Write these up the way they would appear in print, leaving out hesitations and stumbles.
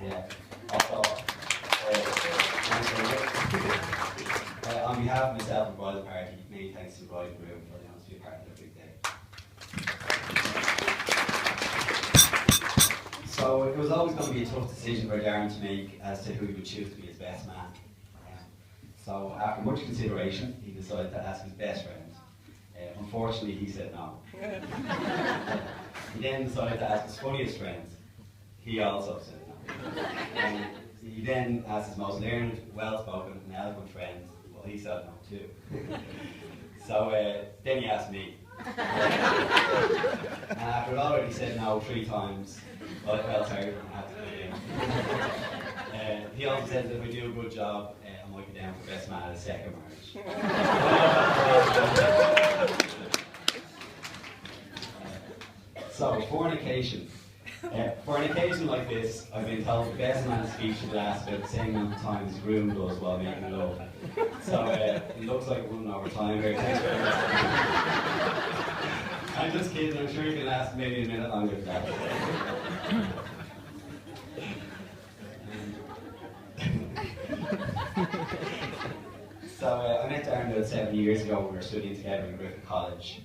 Yeah. Also, on behalf of myself and Bridal Party, many thanks to Bride and Groom for allowing us to be a part of their big day. So it was always going to be a tough decision for Darren to make as to who he would choose to be his best man. So after much consideration, he decided to ask his best friend. Unfortunately, he said no. He then decided to ask his funniest friend. He also said no. He then asked his most learned, well-spoken and eloquent friend. Well, he said no too. So then he asked me. And after it already said no 3 times, I felt sorry and had to put it in. He also said that if I do a good job, I might be down for best man at a second marriage. So, fornication. For an occasion like this, I've been told the best man's speech should last about the same amount of time as the groom does while making love. So it looks like we're running over time here. Thanks very much. I'm just kidding, I'm sure you can last maybe a minute longer than that. So I met Darren about 7 years ago when we were studying together in Griffith College.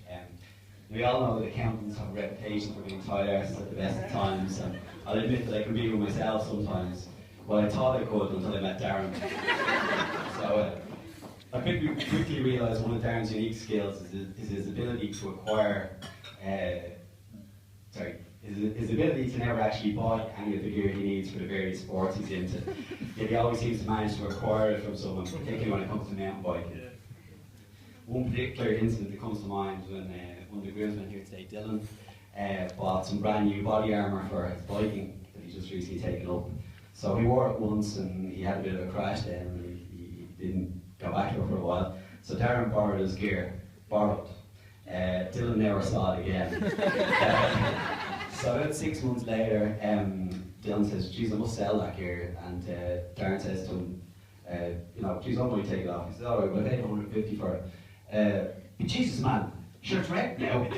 We all know that accountants have a reputation for being tight arses at the best of times, and I'll admit that I can be with myself sometimes. Well, I thought I could until I met Darren. So I quickly realised one of Darren's unique skills is his ability to acquire, his ability to never actually buy any of the gear he needs for the various sports he's into. Yet he always seems to manage to acquire it from someone, particularly when it comes to mountain biking. One particular incident that comes to mind when one of the groomsmen here today, Dylan, bought some brand new body armour for his biking that he's just recently taken up. So he wore it once and he had a bit of a crash then and he didn't go back to it for a while. So Darren borrowed his gear, borrowed. Dylan never saw it again. So about 6 months later, Dylan says, geez, I must sell that gear. And Darren says to him, geez, I'm going to take it off. He says, alright, well, I paid 150 for it. But Jesus, man, sure it's wrecked now. His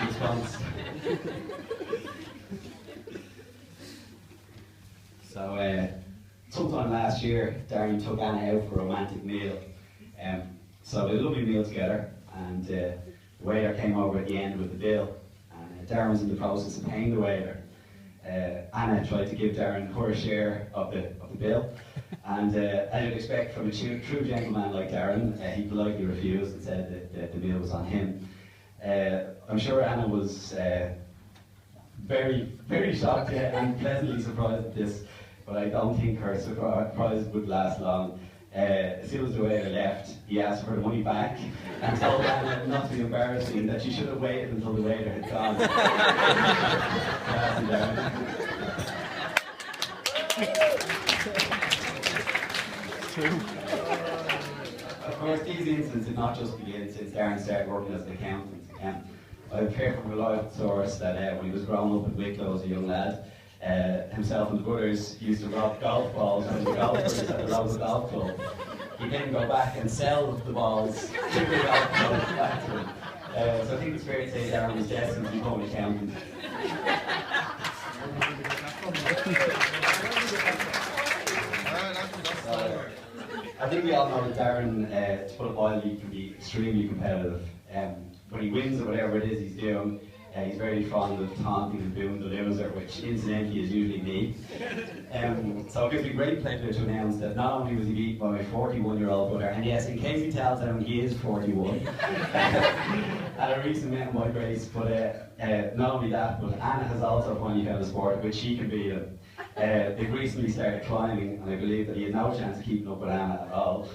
response. So, sometime last year, Darren took Anna out for a romantic meal. So they had a lovely meal together, and the waiter came over at the end with the bill. And Darren was in the process of paying the waiter. Anna tried to give Darren her share of the bill, and as you'd expect from a true gentleman like Darren, he politely refused and said that the bill was on him. I'm sure Anna was very, very shocked and pleasantly surprised at this, but I don't think her surprise would last long. As soon as the waiter left, he asked for the money back and told Anna not to be embarrassing, that she should have waited until the waiter had gone. Of course, these incidents did not just begin since Darren started working as an accountant. I've heard from a reliable source that when he was growing up in Wicklow as a young lad, himself and his brothers used to rob golf balls from the golfers at the local golf club. He'd then go back and sell the balls to the golf club back to them. So I think it's fair to say Darren was destined to become an accountant. I think we all know that Darren, to put it mildly, can be extremely competitive. When he wins or whatever it is he's doing, he's very fond of taunting and booing the loser, which incidentally is usually me. So it gives me great pleasure to announce that not only was he beat by my 41-year-old brother, and yes, in case he tells anyone, he is 41, at a recent mountain bike race, but not only that, but Anna has also finally found a sport which she can beat him. They've recently started climbing, and I believe that he has no chance of keeping up with Anna at all.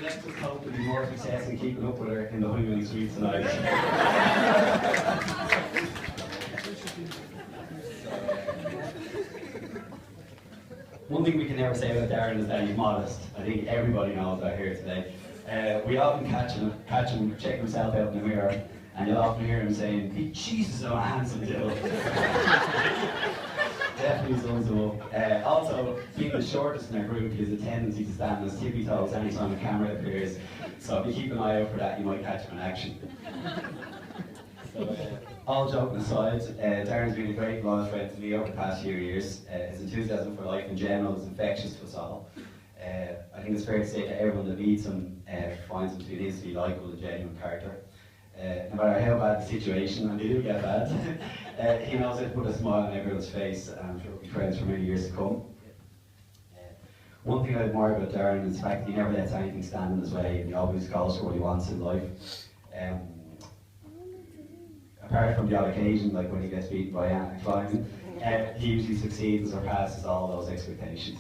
Let's just hope there'll be more success in keeping up with her in the honeymoon suite tonight. One thing we can never say about Darren is that he's modest. I think everybody knows that here today. We often catch him check himself out in the mirror, and you'll often hear him saying, hey, Jesus, I'm a handsome Dylan. Definitely sums him up. Also, being the shortest in our group, he has a tendency to stand on his tippy toes anytime the camera appears. So if you keep an eye out for that, you might catch him in action. So, all joking aside, Darren's been a great loyal friend to me over the past few years. His enthusiasm for life in general is infectious to us all. I think it's fair to say that everyone that meets him finds him to be an instantly likeable and genuine character. No matter how bad the situation, and they do get bad, he knows how to put a smile on everyone's face, and I'm sure we'll be friends for many years to come. One thing I admire about Darren is the fact that he never lets anything stand in his way, and he always goes for what he wants in life. Apart from the odd occasion, like when he gets beaten by Anna climbing, he usually succeeds and surpasses all those expectations,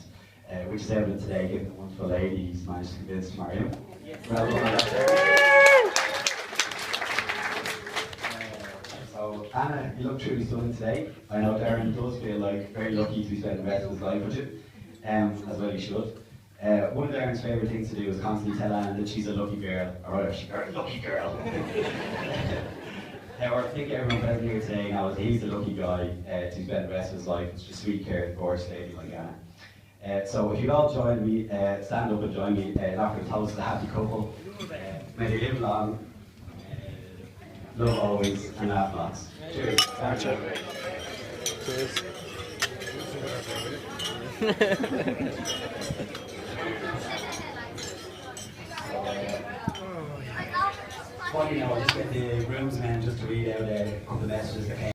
which is evident today given the wonderful lady he's managed to convince to marry him. Well done. So Anna, you look truly stunning today. I know Darren does feel like very lucky to be spending the rest of his life with you, as well he should. One of Darren's favourite things to do is constantly tell Anna that she's a lucky girl, or rather, she's a very lucky girl. I think everyone present here today knows that he's the lucky guy to spend the rest of his life with a sweet, caring, gorgeous lady like Anna. So if you'd all join me, stand up and join me in offering a toast to the happy couple. May they live long, love always, and laugh lots. Cheers. Cheers. Well, you know, I'll just get the groomsmen just to read out a couple of messages that came.